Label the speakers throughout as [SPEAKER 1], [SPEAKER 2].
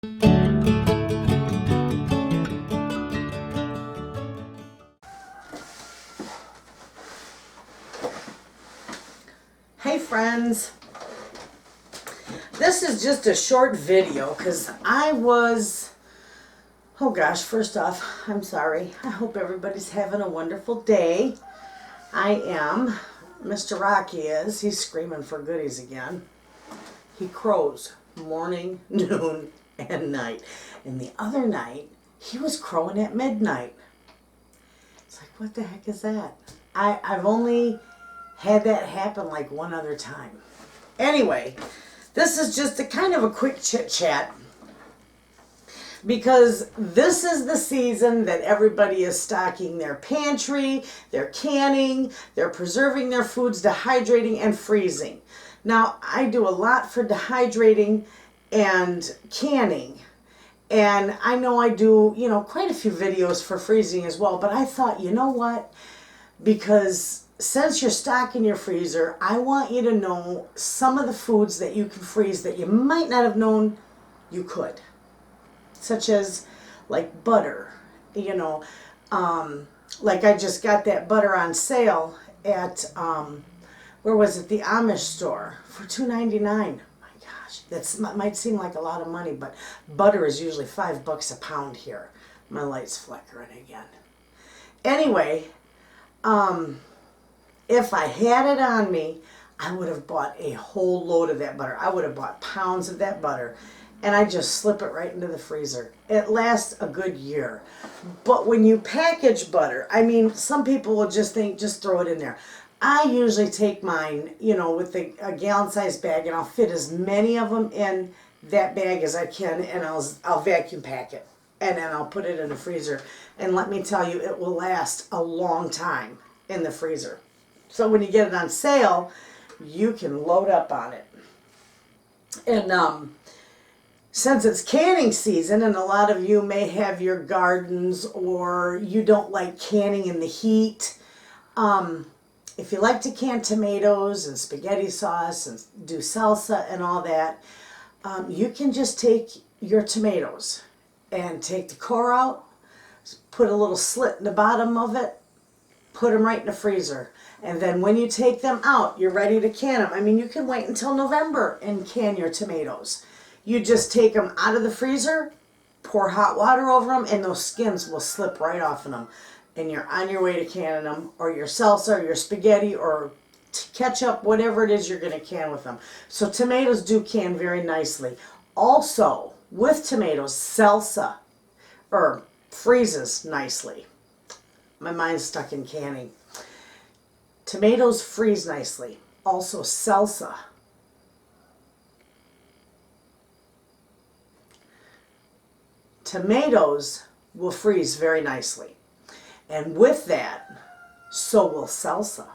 [SPEAKER 1] Hey friends, this is just a short video because oh gosh, first off, I'm sorry. I hope everybody's having a wonderful day. I am. Mr. Rocky is. He's screaming for goodies again. He crows morning, noon, and night. And the other night, he was crowing at midnight. It's like, what the heck is that? I've only had that happen like one other time. Anyway, this is just a kind of a quick chit chat because this is the season that everybody is stocking their pantry, they're canning, they're preserving their foods, dehydrating and freezing. Now, I do a lot for dehydrating and canning. And I know I do, quite a few videos for freezing as well, but I thought, you know what? Because since you're stocking your freezer, I want you to know some of the foods that you can freeze that you might not have known you could. Such as like butter, like I just got that butter on sale at, where was it? The Amish store for $2.99. My gosh, that might seem like a lot of money, but butter is usually $5 a pound here. My light's flickering again. Anyway, if I had it on me, I would have bought a whole load of that butter. I would have bought pounds of that butter, and I just slip it right into the freezer. It lasts a good year. But when you package butter, I mean, some people will just think, just throw it in there. I usually take mine, with a gallon-sized bag, and I'll fit as many of them in that bag as I can, and I'll vacuum pack it, and then I'll put it in the freezer. And let me tell you, it will last a long time in the freezer. So when you get it on sale, you can load up on it. And since it's canning season, and a lot of you may have your gardens or you don't like canning in the heat, if you like to can tomatoes and spaghetti sauce and do salsa and all that, you can just take your tomatoes and take the core out, put a little slit in the bottom of it, put them right in the freezer. And then when you take them out, you're ready to can them. I mean, you can wait until November and can your tomatoes. You just take them out of the freezer, pour hot water over them, and those skins will slip right off of them. And you're on your way to canning them, or your salsa, or your spaghetti, or ketchup, whatever it is you're going to can with them. So tomatoes do can very nicely. Also, with tomatoes, salsa freezes nicely. My mind's stuck in canning. Tomatoes freeze nicely. Also, salsa. Tomatoes will freeze very nicely. And with that, so will salsa.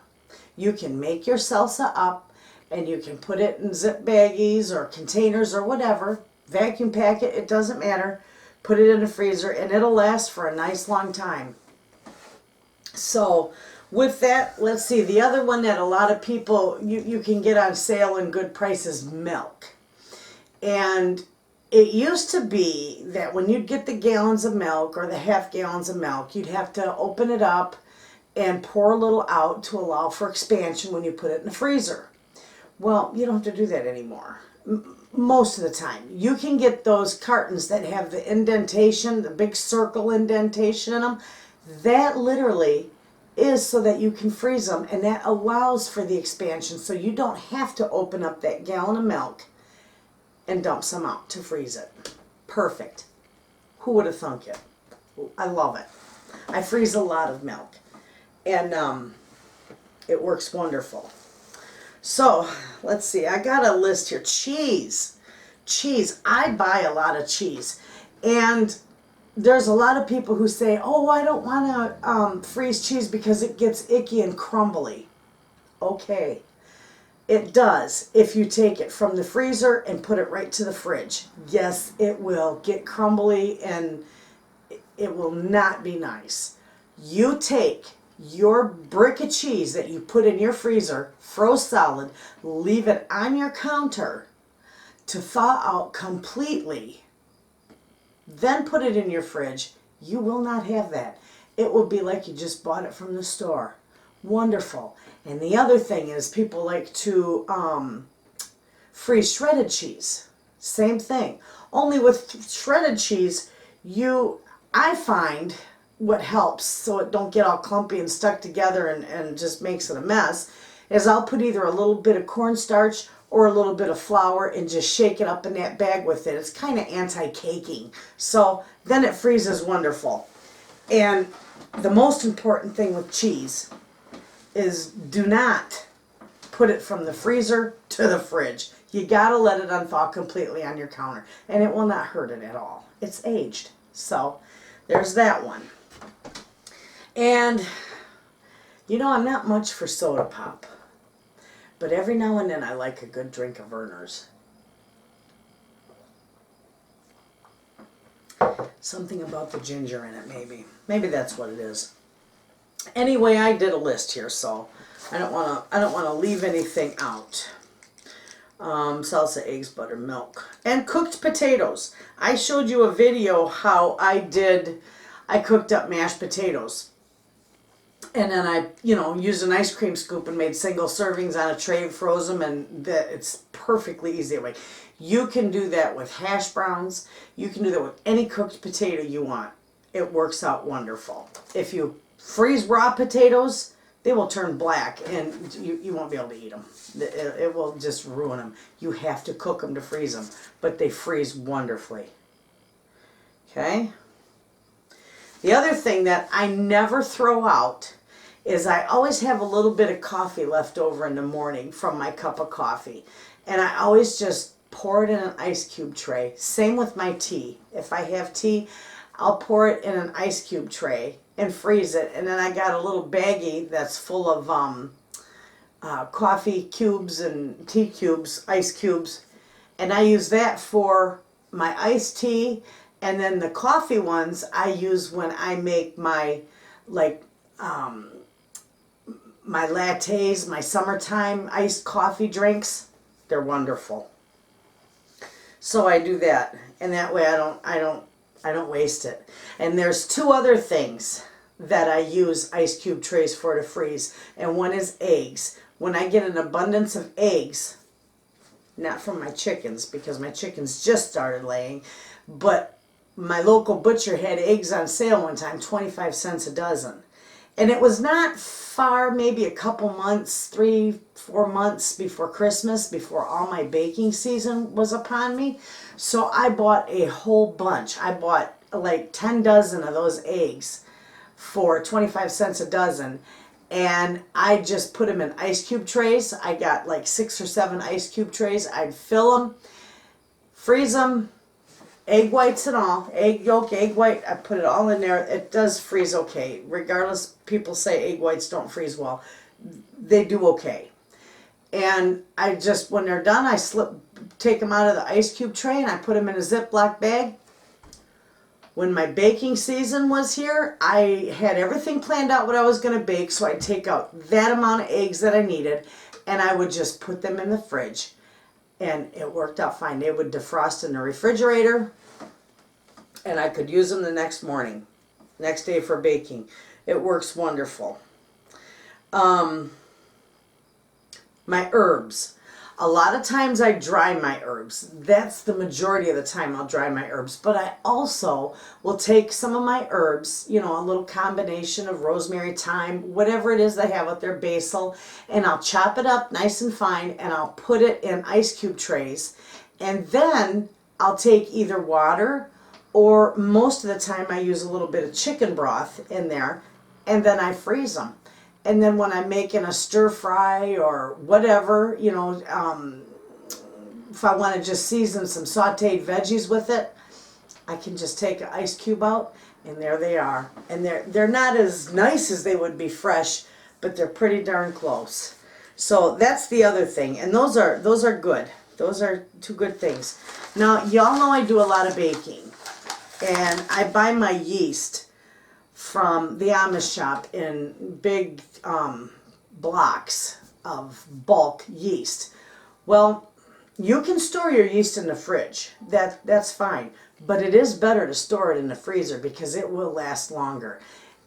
[SPEAKER 1] You can make your salsa up and you can put it in zip baggies or containers or whatever. Vacuum pack it, it doesn't matter. Put it in the freezer and it'll last for a nice long time. So with that, let's see, the other one that a lot of people, you can get on sale and good prices, milk. And it used to be that when you'd get the gallons of milk or the half gallons of milk, you'd have to open it up and pour a little out to allow for expansion when you put it in the freezer. Well, you don't have to do that anymore. Most of the time. You can get those cartons that have the indentation, the big circle indentation in them. That literally is so that you can freeze them, and that allows for the expansion so you don't have to open up that gallon of milk and dump some out to freeze it. Perfect. Who would have thunk it? I love it. I freeze a lot of milk, and it works wonderful. So let's see, I got a list here. Cheese. I buy a lot of cheese, and there's a lot of people who say, oh, I don't want to freeze cheese because it gets icky and crumbly. Okay, it does if you take it from the freezer and put it right to the fridge. Yes, it will get crumbly and it will not be nice. You take your brick of cheese that you put in your freezer, froze solid, leave it on your counter to thaw out completely, then put it in your fridge, you will not have that. It will be like you just bought it from the store. Wonderful. And the other thing is people like to freeze shredded cheese. Same thing. Only with shredded cheese, I find what helps so it don't get all clumpy and stuck together and just makes it a mess is I'll put either a little bit of cornstarch or a little bit of flour and just shake it up in that bag with it. It's kind of anti-caking. So then it freezes wonderful. And the most important thing with cheese is do not put it from the freezer to the fridge. You gotta let it unthaw completely on your counter and it will not hurt it at all. It's aged. So there's that one. And you know, I'm not much for soda pop, but every now and then I like a good drink of Werner's. Something about the ginger in it, maybe. Maybe that's what it is. Anyway, I did a list here, so I don't want to leave anything out. Salsa, eggs, butter, milk, and cooked potatoes. I showed you a video how I cooked up mashed potatoes. And then I, used an ice cream scoop and made single servings on a tray, froze them, and it's perfectly easy that way. You can do that with hash browns. You can do that with any cooked potato you want. It works out wonderful. If you freeze raw potatoes, they will turn black and you won't be able to eat them. It will just ruin them. You have to cook them to freeze them, but they freeze wonderfully. Okay? The other thing that I never throw out is I always have a little bit of coffee left over in the morning from my cup of coffee. And I always just pour it in an ice cube tray. Same with my tea. If I have tea, I'll pour it in an ice cube tray and freeze it. And then I got a little baggie that's full of coffee cubes and tea cubes, ice cubes. And I use that for my iced tea. And then the coffee ones I use when I make my my lattes, my summertime iced coffee drinks. They're wonderful. So I do that, and that way I don't waste it. And there's two other things that I use ice cube trays for to freeze, and one is eggs. When I get an abundance of eggs, not from my chickens because my chickens just started laying, but my local butcher had eggs on sale one time, 25 cents a dozen. And it was not far, maybe a couple months, 3-4 months before Christmas, before all my baking season was upon me. So I bought a whole bunch. I bought like 10 dozen of those eggs for 25 cents a dozen. And I just put them in ice cube trays. I got like 6 or 7 ice cube trays. I'd fill them, freeze them, egg whites and all, egg yolk, egg white, I put it all in there. It does freeze okay. Regardless, people say egg whites don't freeze well. They do okay. And I just, when they're done, I take them out of the ice cube tray and I put them in a Ziploc bag. When my baking season was here, I had everything planned out what I was going to bake, so I'd take out that amount of eggs that I needed and I would just put them in the fridge. And it worked out fine. They would defrost in the refrigerator and I could use them the next morning, next day for baking. It works wonderful. My herbs. A lot of times I dry my herbs. That's the majority of the time I'll dry my herbs. But I also will take some of my herbs, a little combination of rosemary, thyme, whatever it is they have with their basil, and I'll chop it up nice and fine and I'll put it in ice cube trays. And then I'll take either water or most of the time I use a little bit of chicken broth in there and then I freeze them. And then when I'm making a stir fry or whatever, if I want to just season some sauteed veggies with it, I can just take an ice cube out and there they are. And they're not as nice as they would be fresh, but they're pretty darn close. So that's the other thing. And those are good. Those are two good things. Now, y'all know I do a lot of baking. And I buy my yeast from the Amish shop in big blocks of bulk yeast. Well, you can store your yeast in the fridge. That's fine. But it is better to store it in the freezer because it will last longer.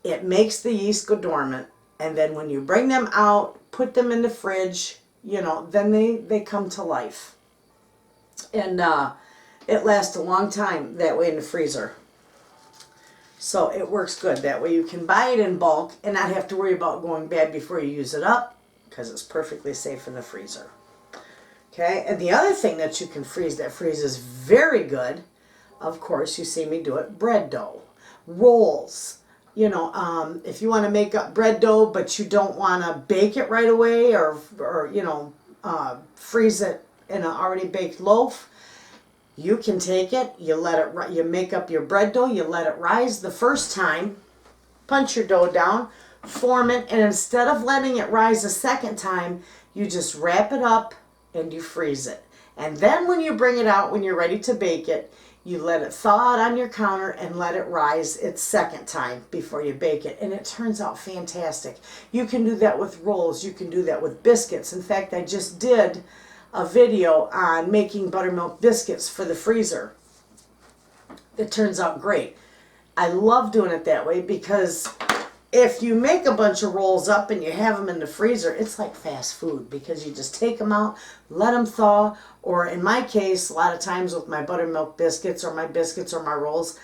[SPEAKER 1] It makes the yeast go dormant, and then when you bring them out, put them in the fridge, you know, then they come to life. And it lasts a long time that way in the freezer. So it works good. That way you can buy it in bulk and not have to worry about going bad before you use it up, because it's perfectly safe in the freezer. Okay, and the other thing that you can freeze that freezes very good, of course, you see me do it, bread dough, rolls. You know, if you want to make up bread dough, but you don't want to bake it right away, or you know, freeze it in an already baked loaf, you can take it, you make up your bread dough, you let it rise the first time, punch your dough down, form it, and instead of letting it rise a second time, you just wrap it up and you freeze it. And then when you bring it out, when you're ready to bake it, you let it thaw out on your counter and let it rise its second time before you bake it. And it turns out fantastic. You can do that with rolls. You can do that with biscuits. In fact, I just did a video on making buttermilk biscuits for the freezer. It turns out great. I love doing it that way because if you make a bunch of rolls up and you have them in the freezer, it's like fast food because you just take them out, let them thaw, or in my case, a lot of times with my buttermilk biscuits or my rolls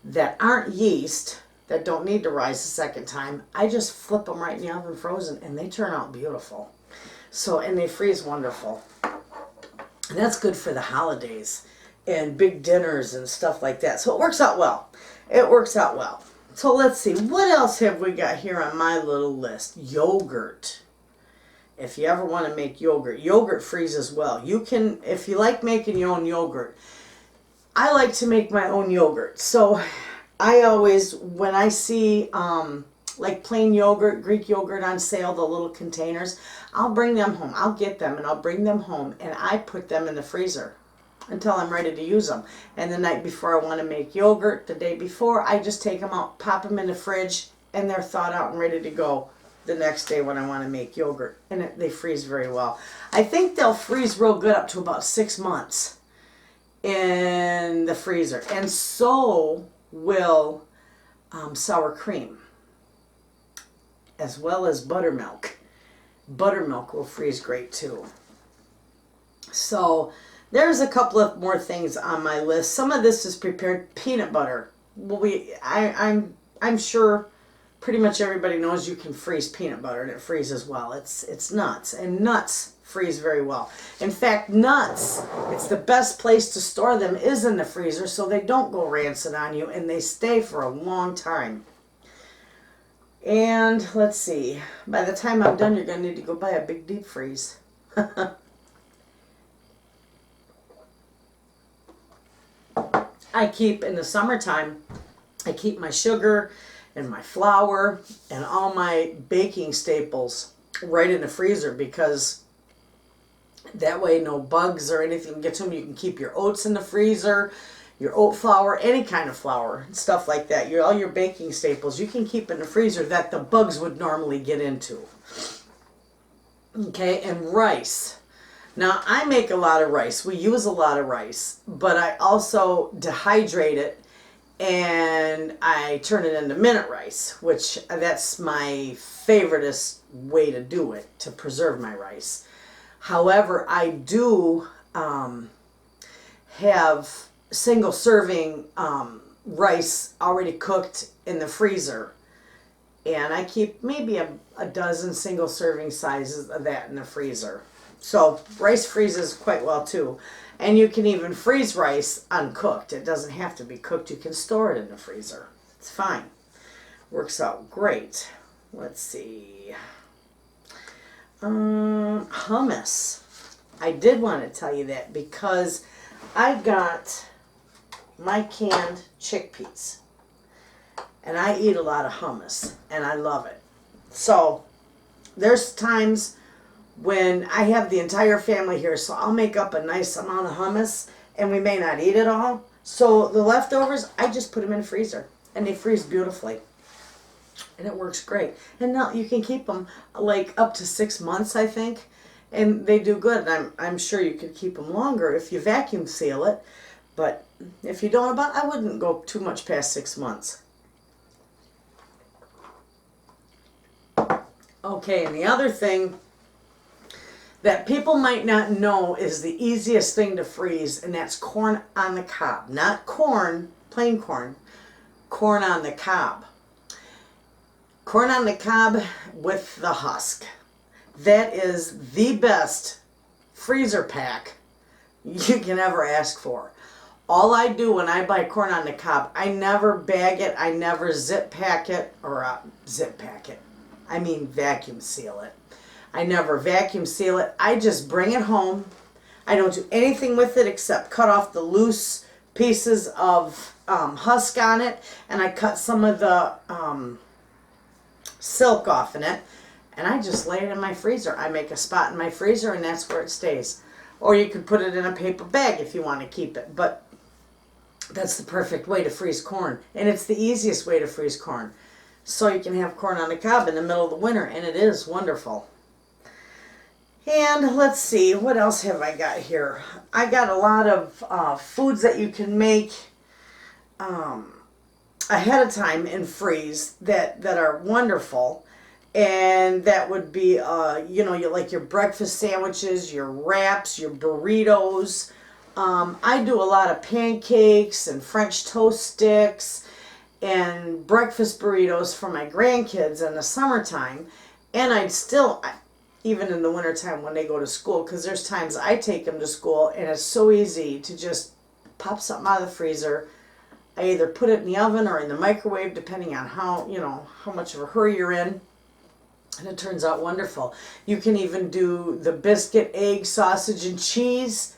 [SPEAKER 1] that aren't yeast, that don't need to rise a second time, I just flip them right in the oven frozen and they turn out beautiful. So, and they freeze wonderful. And that's good for the holidays and big dinners and stuff like that. So it works out well. It works out well. So let's see, what else have we got here on my little list? Yogurt. If you ever want to make yogurt, yogurt freezes well. You can, if you like making your own yogurt, I like to make my own yogurt. So I always, when I see like plain yogurt, Greek yogurt on sale, the little containers, I'll bring them home. I'll get them and I'll bring them home and I put them in the freezer until I'm ready to use them. And the night before I want to make yogurt, the day before, I just take them out, pop them in the fridge, and they're thawed out and ready to go the next day when I want to make yogurt. And they freeze very well. I think they'll freeze real good up to about 6 months in the freezer. And so will sour cream, as well as buttermilk. Buttermilk will freeze great too. So there's a couple of more things on my list. Some of this is prepared peanut butter. Well, I'm sure pretty much everybody knows you can freeze peanut butter and it freezes well. It's nuts, and nuts freeze very well. In fact, nuts, it's the best place to store them is in the freezer so they don't go rancid on you and they stay for a long time. And let's see, by the time I'm done, you're going to need to go buy a big deep freeze. I keep, in the summertime, I keep my sugar and my flour and all my baking staples right in the freezer because that way no bugs or anything gets them. You can keep your oats in the freezer, your oat flour, any kind of flour, stuff like that. All your baking staples you can keep in the freezer that the bugs would normally get into. Okay, and rice. Now, I make a lot of rice. We use a lot of rice, but I also dehydrate it and I turn it into minute rice, which that's my favoriteest way to do it, to preserve my rice. However, I do have single serving rice already cooked in the freezer, and I keep maybe a dozen single serving sizes of that in the freezer. So rice freezes quite well too. And you can even freeze rice uncooked. It doesn't have to be cooked. You can store it in the freezer. It's fine. Works out great. Let's see. Hummus. I did want to tell you that because I got my canned chickpeas. And I eat a lot of hummus. And I love it. So there's times when I have the entire family here, so I'll make up a nice amount of hummus, and we may not eat it all. So the leftovers, I just put them in the freezer, and they freeze beautifully. And it works great. And now you can keep them like up to 6 months, I think, and they do good. And I'm sure you could keep them longer if you vacuum seal it, but if you don't, I wouldn't go too much past 6 months. Okay, and the other thing that people might not know is the easiest thing to freeze, and that's corn on the cob. Not corn, plain corn, corn on the cob. Corn on the cob with the husk. That is the best freezer pack you can ever ask for. All I do when I buy corn on the cob, I never bag it, I never zip pack it, I mean vacuum seal it. I never vacuum seal it. I just bring it home. I don't do anything with it except cut off the loose pieces of husk on it, and I cut some of the silk off in it, and I just lay it in my freezer. I make a spot in my freezer, and that's where it stays. Or you could put it in a paper bag if you want to keep it, but that's the perfect way to freeze corn, and it's the easiest way to freeze corn. So you can have corn on the cob in the middle of the winter, and it is wonderful. And let's see, what else have I got here? I got a lot of foods that you can make ahead of time and freeze that are wonderful. And that would be, you like your breakfast sandwiches, your wraps, your burritos. I do a lot of pancakes and French toast sticks and breakfast burritos for my grandkids in the summertime. And even in the wintertime when they go to school, because there's times I take them to school and it's so easy to just pop something out of the freezer. I either put it in the oven or in the microwave, depending on how much of a hurry you're in. And it turns out wonderful. You can even do the biscuit, egg, sausage, and cheese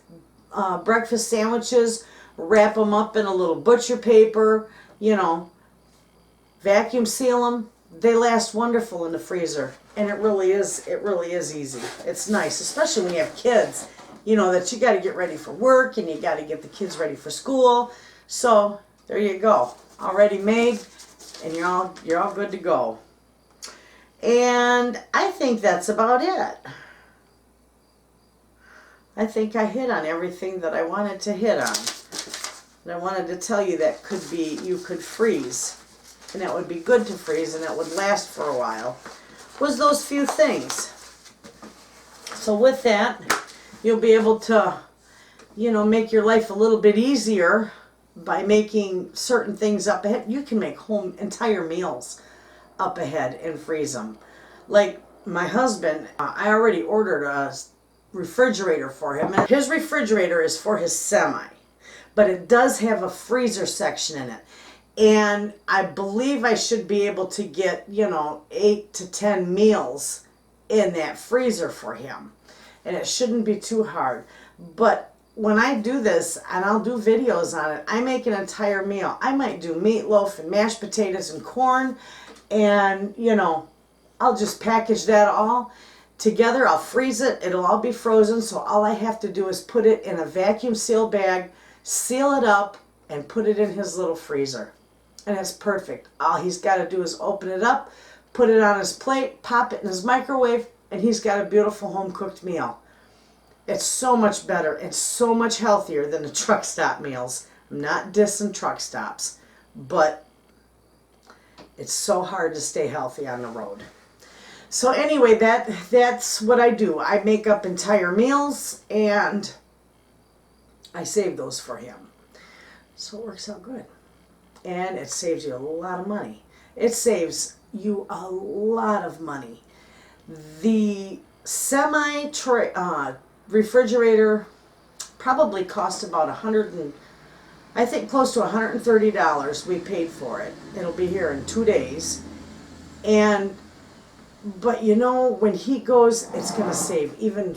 [SPEAKER 1] breakfast sandwiches. Wrap them up in a little butcher paper, vacuum seal them. They last wonderful in the freezer. And it really is easy. It's nice, especially when you have kids, that you got to get ready for work and you got to get the kids ready for school. So there you go, already made, and you're all good to go. And I think that's about it. I think I hit on everything that I wanted to hit on. And I wanted to tell you that you could freeze, and that would be good to freeze, and it would last for a while. Was those few things. So with that, you'll be able to, make your life a little bit easier by making certain things up ahead. You can make entire meals up ahead and freeze them. Like my husband, I already ordered a refrigerator for him. And his refrigerator is for his semi, but it does have a freezer section in it. And I believe I should be able to get, 8 to 10 meals in that freezer for him. And it shouldn't be too hard. But when I do this, and I'll do videos on it, I make an entire meal. I might do meatloaf and mashed potatoes and corn. And, I'll just package that all together. I'll freeze it. It'll all be frozen. So all I have to do is put it in a vacuum seal bag, seal it up, and put it in his little freezer. And it's perfect. All he's got to do is open it up, put it on his plate, pop it in his microwave, and he's got a beautiful home-cooked meal. It's so much better and so much healthier than the truck stop meals. I'm not dissing truck stops, but it's so hard to stay healthy on the road. So anyway, that's what I do. I make up entire meals, and I save those for him. So it works out good. And it saves you a lot of money. It saves you a lot of money. The refrigerator probably cost about close to $130 we paid for it. It'll be here in 2 days. But when he goes, it's going to save even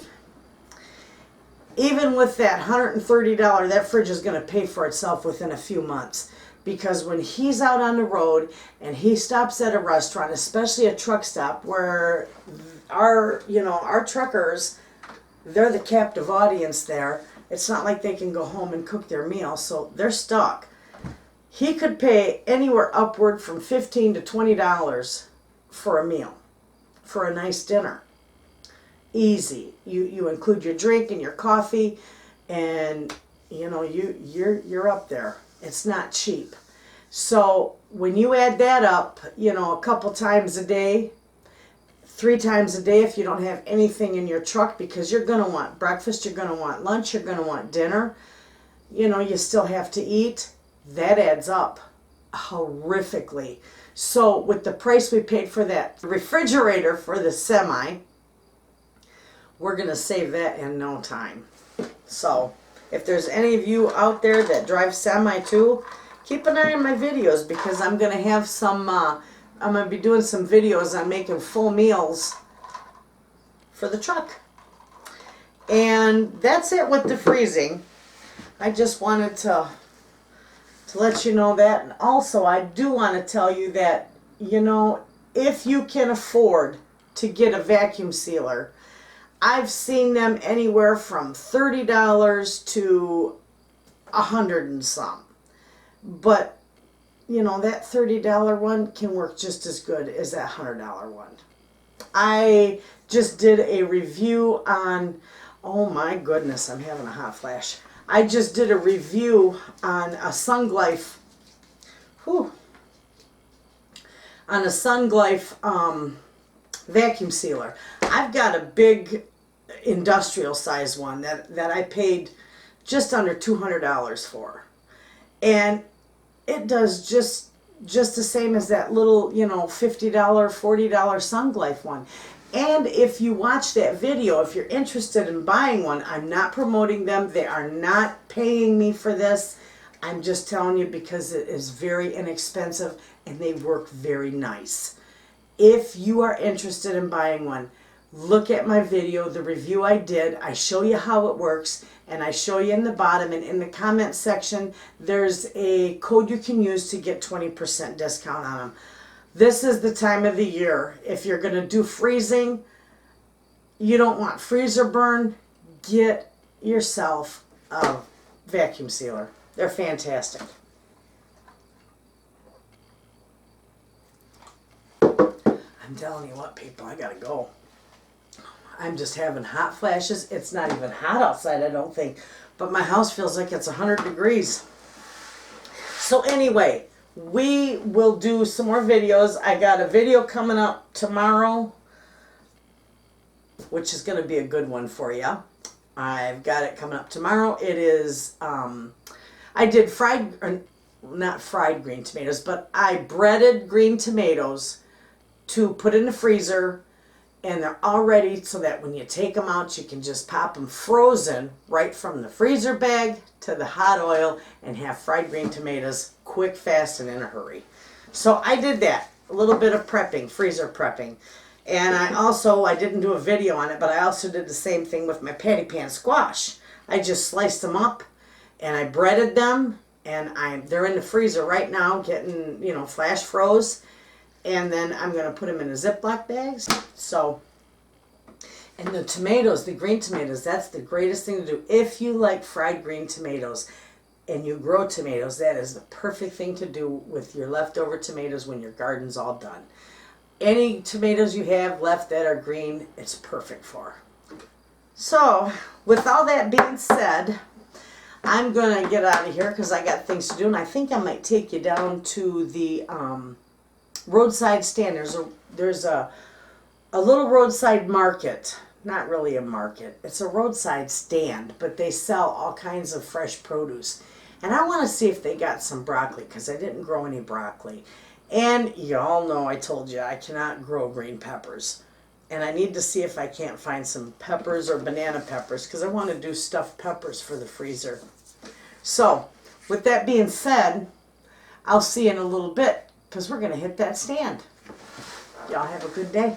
[SPEAKER 1] with that $130, that fridge is going to pay for itself within a few months. Because when he's out on the road and he stops at a restaurant, especially a truck stop, where our truckers, they're the captive audience there. It's not like they can go home and cook their meal, so they're stuck. He could pay anywhere upward from $15 to $20 for a meal, for a nice dinner. Easy. You include your drink and your coffee, and you know, you're up there. It's not cheap. So when you add that up, you know, a couple times a day, 3 times a day if you don't have anything in your truck, because you're going to want breakfast, you're going to want lunch, you're going to want dinner. You know, you still have to eat. That adds up horrifically. So with the price we paid for that refrigerator for the semi, we're going to save that in no time. So if there's any of you out there that drive semi too, keep an eye on my videos, because I'm going to have some, I'm going to be doing some videos on making full meals for the truck. And that's it with the freezing. I just wanted to let you know that. And also, I do want to tell you that, you know, if you can afford to get a vacuum sealer, I've seen them anywhere from $30 to $100 and some. But, you know, that $30 one can work just as good as that $100 one. I just did a review on, oh my goodness, I'm having a hot flash. I just did a review on a Sunglife, on a Sunglife vacuum sealer. I've got a big industrial size one that I paid just under $200 for. And it does just the same as that little, you know, $50, $40 Sunglife one. And if you watch that video, if you're interested in buying one, I'm not promoting them. They are not paying me for this. I'm just telling you because it is very inexpensive and they work very nice. If you are interested in buying one, look at my video, the review I did. I show you how it works, and I show you in the bottom, and in the comment section, there's a code you can use to get 20% discount on them. This is the time of the year. If you're going to do freezing, you don't want freezer burn, get yourself a vacuum sealer. They're fantastic. I'm telling you what, people, I gotta go. I'm just having hot flashes. It's not even hot outside, I don't think, but my house feels like it's 100 degrees. So anyway, we will do some more videos. I got a video coming up tomorrow, which is going to be a good one for you. I've got it coming up tomorrow. It is, I did not fried green tomatoes, but I breaded green tomatoes to put in the freezer, and they're all ready so that when you take them out, you can just pop them frozen right from the freezer bag to the hot oil and have fried green tomatoes quick, fast, and in a hurry. So I did that, a little bit of prepping, freezer prepping. And I didn't do a video on it, but I also did the same thing with my patty pan squash. I just sliced them up and I breaded them, and they're in the freezer right now getting, you know, flash froze. And then I'm going to put them in a Ziploc bags. So, and the tomatoes, the green tomatoes, that's the greatest thing to do. If you like fried green tomatoes and you grow tomatoes, that is the perfect thing to do with your leftover tomatoes when your garden's all done. Any tomatoes you have left that are green, it's perfect for. So, with all that being said, I'm going to get out of here because I got things to do. And I think I might take you down to the roadside stand. There's a little roadside market. Not really a market. It's a roadside stand, but they sell all kinds of fresh produce. And I want to see if they got some broccoli, because I didn't grow any broccoli. And y'all know I told you I cannot grow green peppers. And I need to see if I can't find some peppers or banana peppers, because I want to do stuffed peppers for the freezer. So, with that being said, I'll see you in a little bit, because we're going to hit that stand. Y'all have a good day.